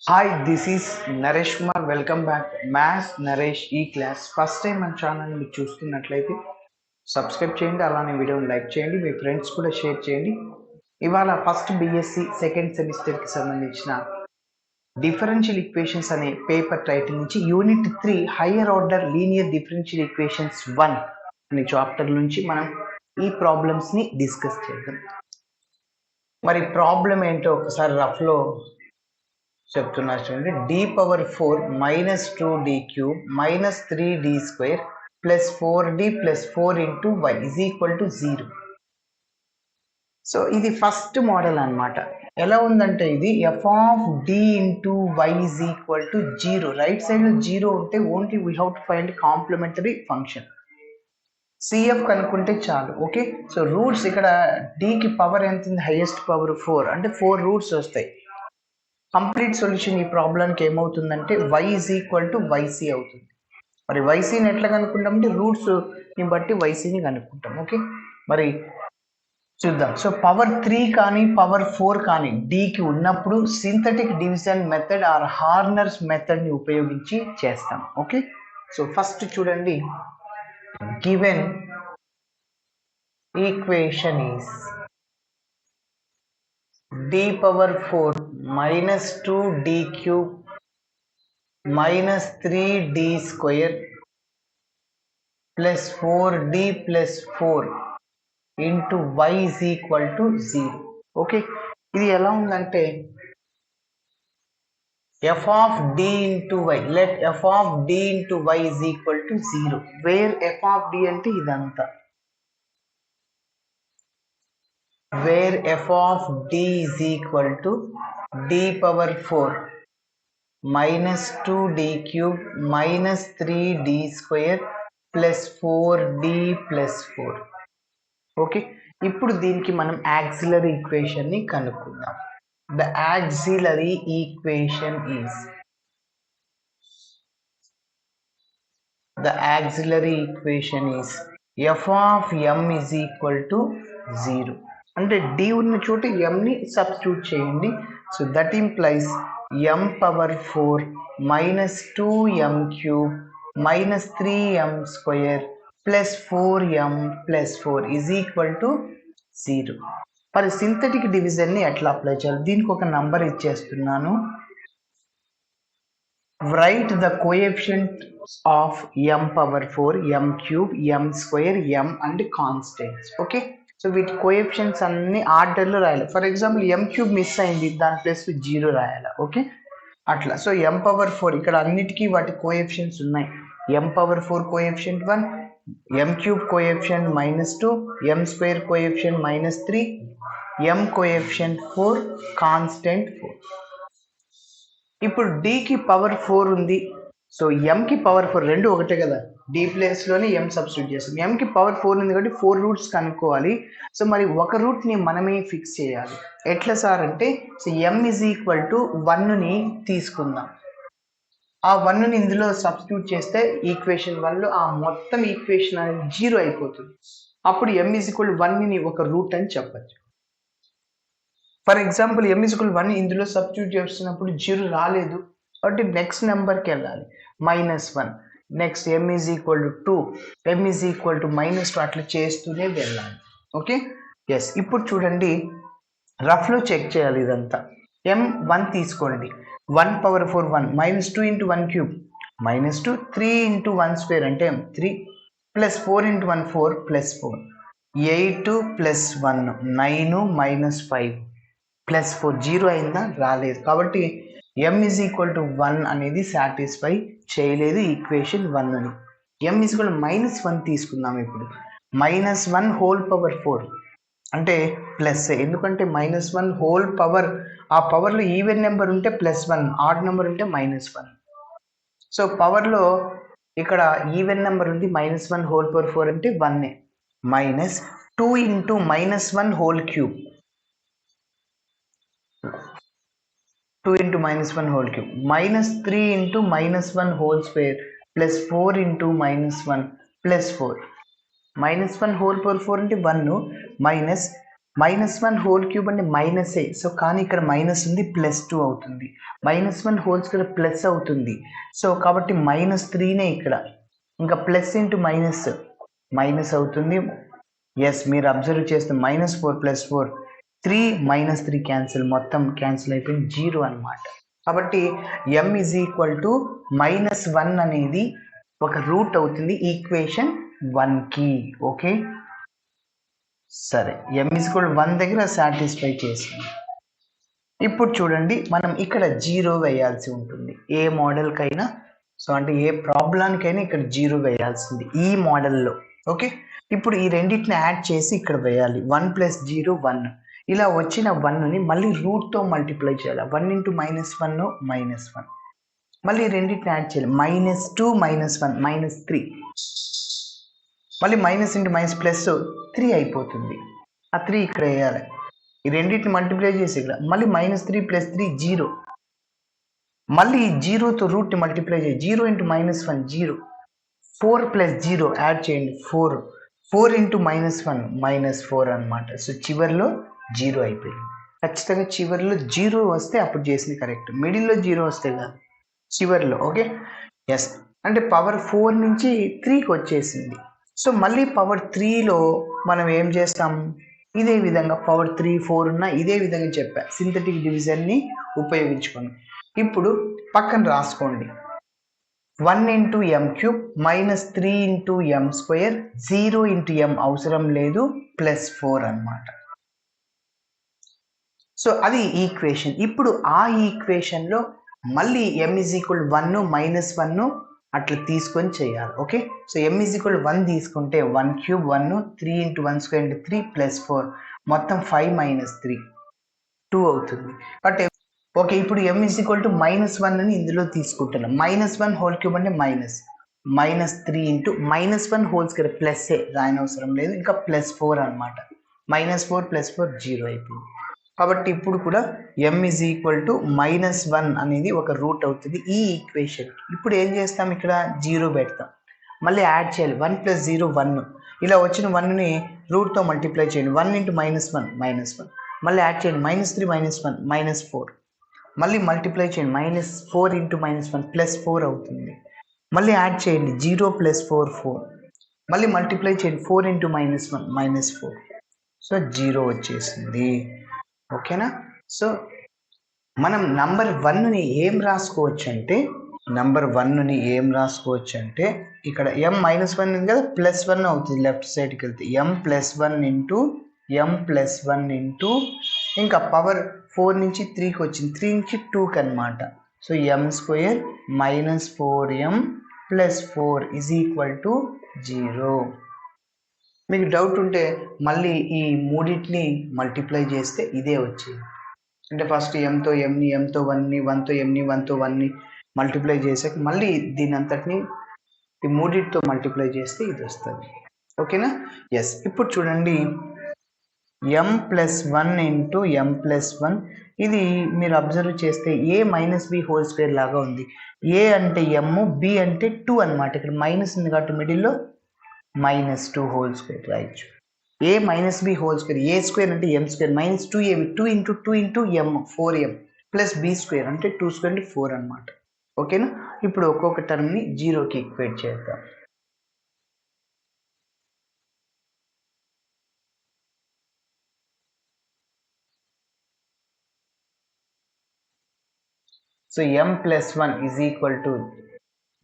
Hi, this is Naresh Kumar. Welcome back. Maths Naresh E-Class. First time మన channel మీరు చూస్తున్నట్లయితే subscribe చేయండి, అలానే వీడియోని లైక్ చేయండి, మీ ఫ్రెండ్స్ కూడా షేర్ చేయండి. ఇవాళ ఫస్ట్ బీఎస్సీ సెకండ్ సెమిస్టర్కి సంబంధించిన డిఫరెన్షియల్ ఈక్వేషన్స్ అనే పేపర్ టైటిల్ నుంచి unit 3 higher order linear differential equations 1 అనే చాప్టర్ నుంచి మనం ఈ ప్రాబ్లమ్స్ని డిస్కస్ చేద్దాం. మరి ప్రాబ్లం ఏంటో ఒకసారి రఫ్లో చెప్తున్నా చూడండి. d⁴ -2d³ -3d² + 4d + 4 × y = 0. So ఇది ఫస్ట్ మోడల్ అన్నమాట. ఎలా ఉందంటే ఇది f(d × y) = 0. రైట్ సైడ్లో 0 ఉంటే only we have to find complementary function. CF కనుక్కుంటే చాలు. ఓకే, సో రూట్స్ ఇక్కడ డీకి పవర్ ఎంత ఉంది? హైయెస్ట్ పవర్ 4, అంటే 4 రూట్స్ వస్తాయి. కంప్లీట్ సొల్యూషన్ ఈ ప్రాబ్లంకి ఏమవుతుందంటే y = yc అవుతుంది. మరి ycని ఎట్లా కనుక్కుంటామంటే రూట్స్ని బట్టి ycని కనుక్కుంటాం. ఓకే, మరి చూద్దాం. సో పవర్ 3 కానీ పవర్ 4 కానీ డీకి ఉన్నప్పుడు synthetic division method or Horner's మెథడ్ని ఉపయోగించి చేస్తాం. ఓకే, సో ఫస్ట్ చూడండి, given equation is d⁴ -2d³ -3d² + 4d + 4 × y = 0. Okay, ఇది ఎలా ఉందంటే f(d × y), let f(d × y) = 0, wear f(d) అంటే ఇదంతా, where f(d) = d⁴ -2d³ -3d² + 4d + 4. Okay, ఇప్పుడు దీనికి మనం యాక్సిలరీ ఈక్వేషన్ని కనుక్కుందాం. The auxiliary equation is f(m) = 0. అంటే d ఉన్న చోట mని సబ్స్టిట్యూట్ చేయండి. So that implies m⁴ -2m³ -3m² + 4m + 4 = 0. మరి సింథటిక్ డివిజన్ని ఎట్లా అప్లై చేయాలి? దీనికి ఒక నంబర్ ఇచ్చేస్తున్నాను. write the coefficients of m⁴, m³, m² m and constants. Okay, so వీటి కోఎఫిషియన్స్ అన్ని ఆర్డర్లో రాయాలి. ఫర్ ఎగ్జాంపుల్ m³ మిస్ అయింది, దాని ప్లస్ 0 రాయాలి. ఓకే, అట్లా. సో m⁴ ఇక్కడ అన్నిటికీ వాటి కోఎఫిషియన్స్ ఉన్నాయి. m⁴ coefficient 1, m³ coefficient -2, m² coefficient -3, m coefficient 4, constant 4. ఇప్పుడు డీకి పవర్ 4 ఉంది, సో ఎంకి పవర్ 4 రెండు ఒకటే కదా, డి ప్లేస్లోనే ఎం సబ్స్టిట్యూట్ చేస్తాం. ఎంకి పవర్ 4 ఉంది కాబట్టి 4 రూట్స్ కనుక్కోవాలి. సో మరి ఒక రూట్ని మనమే ఫిక్స్ చేయాలి. ఎట్లా సార్ అంటే, సో m = 1ని తీసుకుందాం. ఆ 1ని ఇందులో సబ్స్టిట్యూట్ చేస్తే ఈక్వేషన్ 1లో ఆ మొత్తం ఈక్వేషన్ అనేది 0 అయిపోతుంది. అప్పుడు m = 1ని ఒక రూట్ అని చెప్పచ్చు. ఫర్ ఎగ్జాంపుల్ m = 1 ఇందులో సబ్స్టిట్యూట్ చేస్తున్నప్పుడు 0 రాలేదు కాబట్టి నెక్స్ట్ నెంబర్కి వెళ్ళాలి, -1. నెక్స్ట్ m = 2, m = -2, అట్లా చేస్తూనే వెళ్ళాలి. Okay, yes. ఇప్పుడు చూడండి, రఫ్లో చెక్ చేయాలి ఇదంతా. m1 తీసుకోండి, 1⁴ 1 -2 × 1³ -2, 3 × 1² అంటే 3 + 4 × 1 4 + 4, 8 + 1 9 -5 +4, 0 అయిందా? రాలేదు. కాబట్టి m = 1 అనేది సాటిస్ఫై చేయలేదు ఈక్వేషన్ 1ని. m = -1 తీసుకుందాం. ఇప్పుడు -1⁴ అంటే ప్లస్, ఎందుకంటే -1 ఆ పవర్లో ఈవెన్ నెంబర్ ఉంటే +1, ఆడ్ నెంబర్ ఉంటే -1. సో పవర్లో ఇక్కడ ఈవెన్ నెంబర్ ఉంది, -1⁴ అంటే 1, -2 × -1³ 2 × -1³ -3 × -1² + 4 × -1 + 4. -1⁴ అంటే 1, -1 హోల్ క్యూబ్ అంటే మైనసే. సో కానీ ఇక్కడ మైనస్ ఉంది, +2 అవుతుంది. -1 హోల్ స్క్వేర్ ప్లస్ అవుతుంది. సో కాబట్టి -3నే ఇక్కడ. ఇంకా ప్లస్ ఇంటూ మైనస్ మైనస్ అవుతుంది. ఎస్, మీరు అబ్జర్వ్ చేస్తే -4 + 4 3 -3 క్యాన్సిల్, మొత్తం క్యాన్సిల్ అయిపోయింది, 0 అనమాట. కాబట్టి m -1 అనేది ఒక రూట్ అవుతుంది ఈక్వేషన్ 1కి. ఓకే, సరే, m 1 దగ్గర సాటిస్ఫై చేసింది. ఇప్పుడు చూడండి, మనం ఇక్కడ 0 వేయాల్సి ఉంటుంది ఏ మోడల్కైనా. సో అంటే ఏ ప్రాబ్లానికైనా ఇక్కడ 0 వేయాల్సింది ఈ మోడల్లో. ఓకే, ఇప్పుడు ఈ రెండింటిని యాడ్ చేసి ఇక్కడ వేయాలి. 1 + 0 1. ఇలా వచ్చిన 1ని మళ్ళీ రూట్తో మల్టిప్లై చేయాలి. 1 × -1 -1. మళ్ళీ రెండింటిని యాడ్ చేయాలి. -2 -1 -3. మళ్ళీ మైనస్ ఇంటూ మైనస్ ప్లస్ 3 అయిపోతుంది. ఆ 3 ఇక్కడ వేయాలి. ఈ రెండింటిని మల్టిప్లై చేసి ఇక్కడ మళ్ళీ -3 + 3 0. మళ్ళీ 0తో రూట్ని మల్టిప్లై చేసి 0 × -1 0. 4 + 0 యాడ్ చేయండి 4. 4 × -1 -4 అనమాట. సో చివరిలో 0 అయిపోయింది. ఖచ్చితంగా చివరిలో 0 వస్తే అప్పుడు చేసింది కరెక్ట్. మిడిల్లో 0 వస్తే కాదు, చివరిలో. ఓకే, ఎస్, అంటే పవర్ 4 నుంచి 3కి వచ్చేసింది. సో మళ్ళీ పవర్ 3లో మనం ఏం చేస్తాం, ఇదే విధంగా పవర్ 3 4 ఉన్న ఇదే విధంగా చెప్పా, సింథటిక్ డివిజన్ని ఉపయోగించుకోండి. ఇప్పుడు పక్కన రాసుకోండి. 1 × m³ -3 × m², 0 × m అవసరం లేదు, +4 అన్నమాట. సో అది ఈక్వేషన్. ఇప్పుడు ఆ ఈక్వేషన్లో మళ్ళీ m 1 -1 అట్లా తీసుకొని చేయాలి. ఓకే, సో m 1 తీసుకుంటే 1³ 1, 3 × 1² 3 +4, మొత్తం 5 - 3 2 అవుతుంది. బట్ ఓకే, ఇప్పుడు m -1 అని ఇందులో తీసుకుంటున్నాం. -1 హోల్ క్యూబ్ అంటే -3 × -1 హోల్ స్క్వేర్ ప్లస్ఏ రాయనవసరం లేదు, ఇంకా +4 అనమాట. -4 + 4 0 అయిపోయింది. కాబట్టి ఇప్పుడు కూడా m -1 అనేది ఒక రూట్ అవుతుంది ఈ ఈక్వేషన్. ఇప్పుడు ఏం చేస్తాం, ఇక్కడ 0 పెడతాం, మళ్ళీ యాడ్ చేయాలి. 1 + 0 1. ఇలా వచ్చిన 1ని రూట్తో మల్టిప్లై చేయండి. 1 × -1 -1. మళ్ళీ యాడ్ చేయండి. -3 -1 -4. మళ్ళీ మల్టిప్లై చేయండి. -4 × -1 +4 అవుతుంది. మళ్ళీ యాడ్ చేయండి. 0 + 4 4. మళ్ళీ మల్టిప్లై చేయండి. 4 × -1 -4. సో 0 వచ్చేసింది. ఓకేనా. సో మనం నంబర్ 1ని ఏం రాసుకోవచ్చు అంటే ఇక్కడ m -1 ఉంది కదా, +1 అవుతుంది లెఫ్ట్ సైడ్కి వెళ్తే. m + 1 ఇంకా పవర్ 4 నుంచి 3కి వచ్చింది, 3 నుంచి 2కి అనమాట. So m² - 4m + 4 = 0. మీకు డౌట్ ఉంటే మళ్ళీ ఈ మూడింటిని మల్టిప్లై చేస్తే ఇదే వచ్చింది. అంటే ఫస్ట్ mతో mని, mతో 1ని, 1తో mని, 1తో 1ని మల్టిప్లై చేసాక మళ్ళీ దీని అంతటిని ఈ మూడింటితో మల్టిప్లై చేస్తే ఇది వస్తుంది. ఓకేనా. ఎస్, ఇప్పుడు చూడండి, m + 1 × m + 1. ఇది మీరు అబ్జర్వ్ చేస్తే a - b హోల్ స్క్వేర్ లాగా ఉంది. a అంటే m, b అంటే 2 అనమాట. ఇక్కడ మైనస్ ఉంది కాబట్టి మిడిల్లో -2 హోల్ స్క్వేర్ రాయొచ్చు. a - b whole square, a² అంటే m², -2ab 2 × 2 × m 4m + b² అంటే 2² అంటే 4 అనమాట. ఓకేనా. ఇప్పుడు ఒక్కొక్క టర్మ్ని 0కి ఈక్వేట్ చేద్దాం. సో m + 1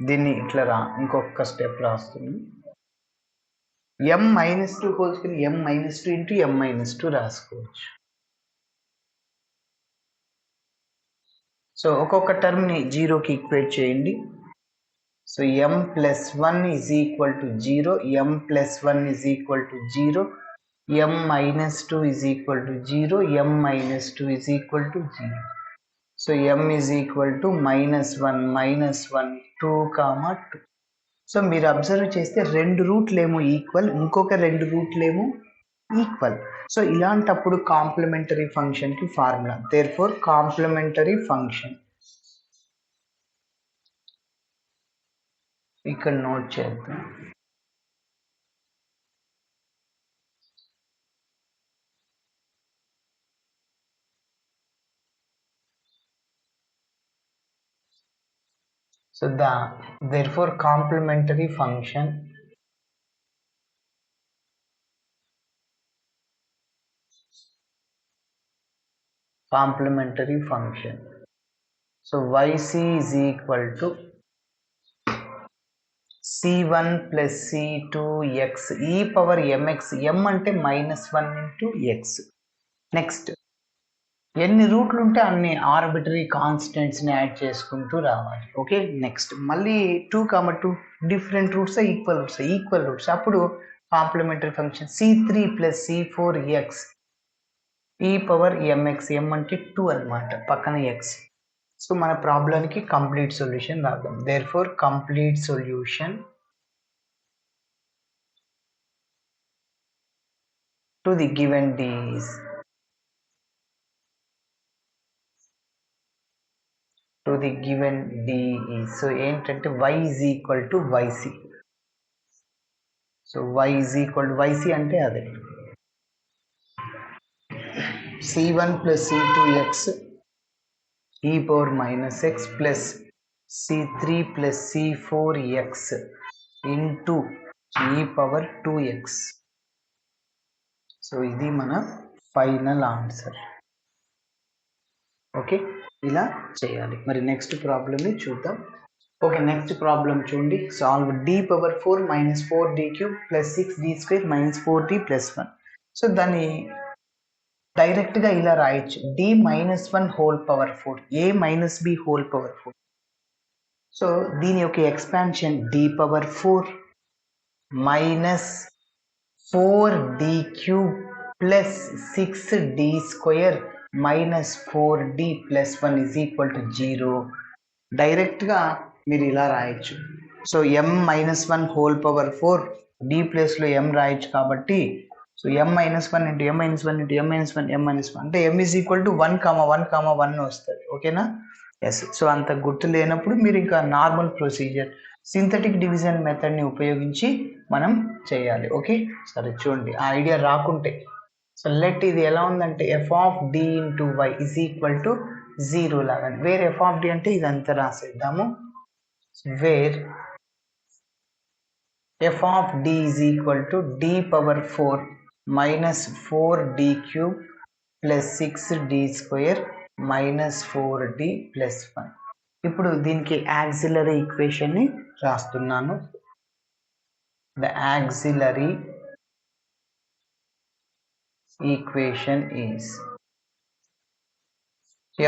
దీన్ని ఇట్లా ఇంకొక స్టెప్ రాస్తుంది. m - 2 whole square, m - 2 × m - 2 రాసుకోవచ్చు. సో ఒక్కొక్క టర్మ్ని 0కి ఈక్వేట్ చేయండి. So m + 1 = 0, m + 1 = 0, m - 2 = 0, m - 2 = 0. So m -1 -1 2, 2. So మీరు అబ్జర్వ్ చేస్తే 2 రూట్లేమో ఈక్వల్, ఇంకొక 2 రూట్లేమో ఈక్వల్. సో ఇలాంటప్పుడు కాంప్లిమెంటరీ ఫంక్షన్కి ఫార్ములా, దేర్ఫోర్ కాంప్లిమెంటరీ ఫంక్షన్ ఇక్కడ నోట్ చేద్దాం. So therefore complementary function so yc is equal to c1 plus c2 x e power mx, m అంటే -1 into x. Next ఎన్ని రూట్లు ఉంటే అన్ని ఆర్బిటరీ కాన్స్టెంట్స్ని యాడ్ చేసుకుంటూ రావాలి. ఓకే, నెక్స్ట్ మళ్ళీ 2, 2 డిఫరెంట్ రూట్స్ ఈక్వల్ రూట్స్ అప్పుడు complementary function c3 plus c4 x e power mx, m అంటే 2 అనమాట, పక్కన x. సో మన ప్రాబ్లంకి కంప్లీట్ సొల్యూషన్ రాద్దాం. Therefore complete solution to the given d is so ఏంటంటే y is equal to yc. So y is equal to yc అంటే అదే c1 plus c2 x e power minus x plus c3 plus c4 x into e power 2x. So ఇది మన final answer. Okay, ఇలా చేయాలి. మరి next ప్రాబ్లమ్ని చూద్దాం. Okay, next problem చూడండి. Solve d power 4 minus 4d cube plus 6d square minus 4d plus 1. So దాన్ని డైరెక్ట్గా ఇలా రాయొచ్చు, d minus 1 whole power 4 a minus b whole power 4. So దీని యొక్క expansion d power 4 minus 4d cube plus 6d square minus 4d plus 1 is equal to 0. డైరెక్ట్గా మీరు ఇలా రాయొచ్చు. So m minus 1 whole power 4 d ప్లేస్లో m రాయొచ్చు కాబట్టి so m minus 1 into m minus 1 into m minus 1 m minus 1 అంటే m is equal to 1,1,1 వస్తుంది. ఓకేనా? ఎస్. సో అంత గుర్తు లేనప్పుడు మీరు ఇంకా నార్మల్ ప్రొసీజర్ సింథటిక్ డివిజన్ మెథడ్ని ఉపయోగించి మనం చేయాలి. ఓకే, సరే చూడండి, ఆ ఐడియా రాకుంటే సో లెట్ ఇది ఎలా ఉందంటే f of d into y is equal to 0 లాగా. వేర్ f of d అంటే ఇదంతా రాసేద్దాము. Where f of d is equal to d power 4 minus 4d cube plus 6d square minus 4d plus 1. ఇప్పుడు దీనికి auxiliary ఈక్వేషన్ని రాస్తున్నాను. The auxiliary equation is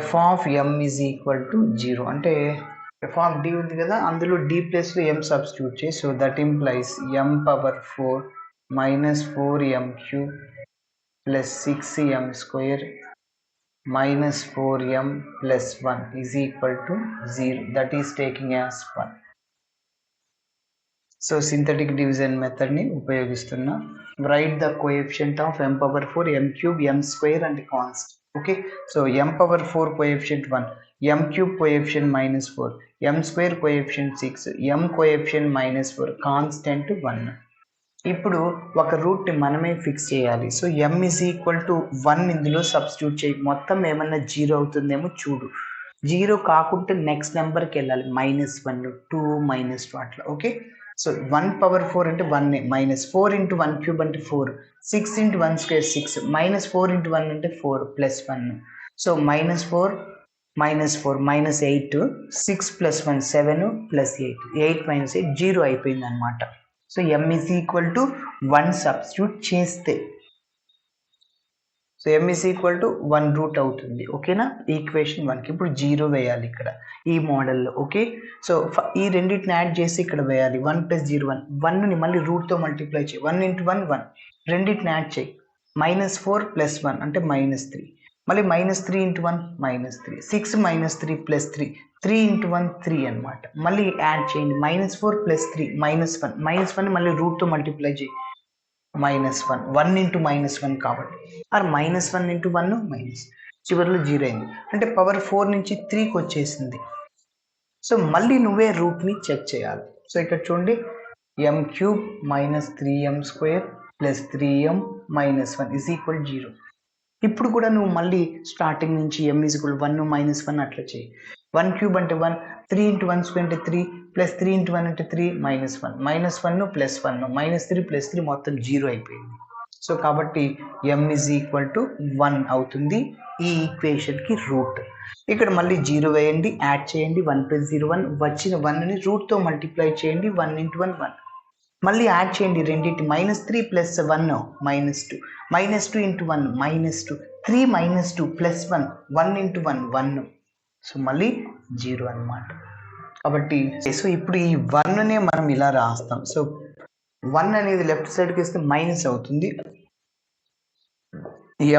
f of m is equal to 0 అంటే f of d ఉంది కదా, అందులో d ప్లేస్లో m substitute చేయి. So that implies m power 4 minus 4m cube plus 6m square minus 4m plus 1 is equal to 0. That is taking as 1. So synthetic division మెథడ్ని ఉపయోగిస్తున్నా. Write the coefficient of m power 4 m cube m square and const. Okay, so m power 4 coefficient 1, m cube coefficient -4, m square coefficient 6, m coefficient -4, constant 1. ఇప్పుడు ఒక రూట్ని మనమే fix చేయాలి. So m is equal to 1 ఇందులో substitute చేయి. మొత్తం ఏమన్నా 0 అవుతుందేమో చూడు. 0 కాకుంటే నెక్స్ట్ నెంబర్కి వెళ్ళాలి, -1, 2, -2 అట్లా. ఓకే, సో 1 పవర్ 4 అంటే 1, -4 into 1 క్యూబ్ అంటే 4, 6 into 1 స్క్వేర్ 6, -4 into 1 అంటే 4 plus 1. So -4 -8, 6 plus 1 7 plus 8 minus 8 0 అయిపోయింది అనమాట. So m is equal to 1 substitute చేస్తే so m is equal to 1 root అవుతుంది. ఓకేనా? ఈక్వేషన్ 1కి ఇప్పుడు 0 వేయాలి ఇక్కడ ఈ మోడల్లో. ఓకే, సో ఈ రెండింటిని యాడ్ చేసి ఇక్కడ వేయాలి. 1 + 0 1, 1ని మళ్ళీ రూట్తో మల్టిప్లై చేయి. 1 into 1 1, రెండింటిని యాడ్ చేయి. -4 + 1 అంటే -3, మళ్ళీ -3 into 1 -3, 6 -3 + 3, 3 into 1 3 అనమాట. మళ్ళీ యాడ్ చేయండి. -4 + 3 -1, -1 మళ్ళీ రూట్తో మల్టిప్లై చేయి. -1, 1 into -1 కాబట్టి, ఆర్ -1 into 1 చివరిలో 0 అయింది అంటే పవర్ 4 నుంచి 3కి వచ్చేసింది. సో మళ్ళీ నువ్వే రూట్ని చెక్ చేయాలి. సో ఇక్కడ చూడండి, m cube -3m² + 3m - 1 is equal 0. ఇప్పుడు కూడా నువ్వు మళ్ళీ స్టార్టింగ్ నుంచి m = 1 - 1 అట్లా చేయి. 1 క్యూబ్ అంటే 1, 3 × 1 స్క్వేర్ అంటే 3, ప్లస్ 3 × 1 అంటే 3, -1, -1 + 1, -3 + 3 మొత్తం 0 అయిపోయింది. సో కాబట్టి m = 1 అవుతుంది ఈ ఈక్వేషన్కి రూట్. ఇక్కడ మళ్ళీ 0 వేయండి, యాడ్ చేయండి, 1 + 0 1, వచ్చిన 1ని రూట్తో మల్టిప్లై చేయండి, 1 × 1 1. మళ్ళీ యాడ్ చేయండి రెండింటి, -3 + 1 -2, -2 × 1 -2, 3 -2 + 1, 1 × 1 1. సో మళ్ళీ 0 అన్నమాట. కాబట్టి సో ఇప్పుడు ఈ 1నే మనం ఇలా రాస్తాం. సో 1 అనేది లెఫ్ట్ సైడ్కి వస్తే మైనస్ అవుతుంది,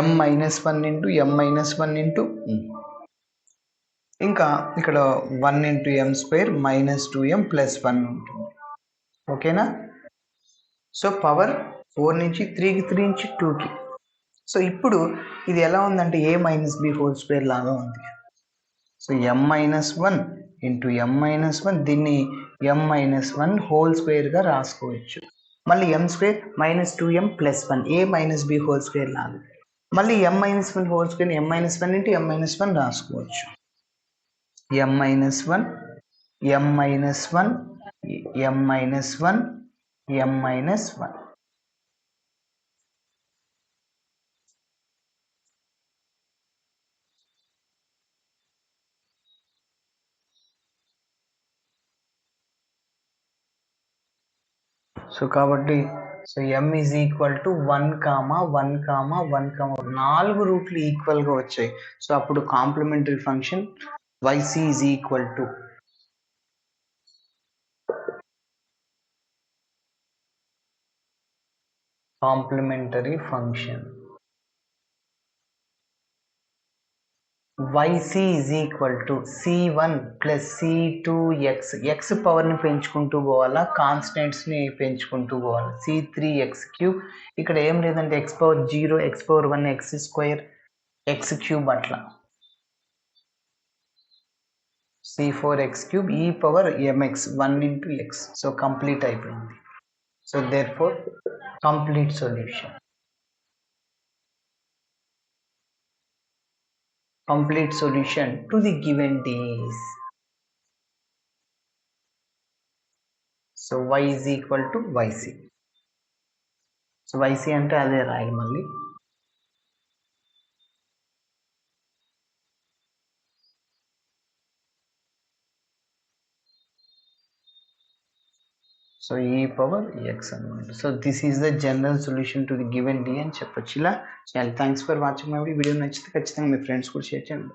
m - 1 × m - 1 ఇంకా ఇక్కడ 1 × m² -2m + 1 ఉంటుంది. ఓకేనా? సో పవర్ 4 నుంచి 3కి, 3 నుంచి 2కి. సో ఇప్పుడు ఇది ఎలా ఉందంటే a - b² లాగా ఉంది. సో m - 1 × m - 1, దీన్ని m - 1² రాసుకోవచ్చు. మళ్ళీ m² -2m + 1, a - b² లాగా. మళ్ళీ m - 1² m - 1 × m - 1 రాసుకోవచ్చు. m - 1, m - 1, m - 1, m - 1. So కాబట్టి సో m = 1, 1, 1, 1, 4 రూట్లు ఈక్వల్గా వచ్చాయి. సో అప్పుడు complementary function yc = complementary function yc = c1 + c2x. x పవర్ని పెంచుకుంటూ పోవాలా, కాన్స్టెంట్స్ని పెంచుకుంటూ పోవాలి. c3x³ ఇక్కడ ఏం లేదంటే x⁻0, x⁻1, x² x³ అట్లా. c4x³ e⁻mx 1 × x. So complete అయిపోయింది. So therefore complete solution. Complete solution to the given d is, so y is equal to yc. So yc అంటే అదే రాయాలి మళ్ళీ. సో e⁻x అన్నమాట. So this is the general solution to the given d అని చెప్పొచ్చు ఇలా. చాలా thanks for watching my video. నచ్చితే ఖచ్చితంగా మీ ఫ్రెండ్స్ కూడా షేర్ చేయండి.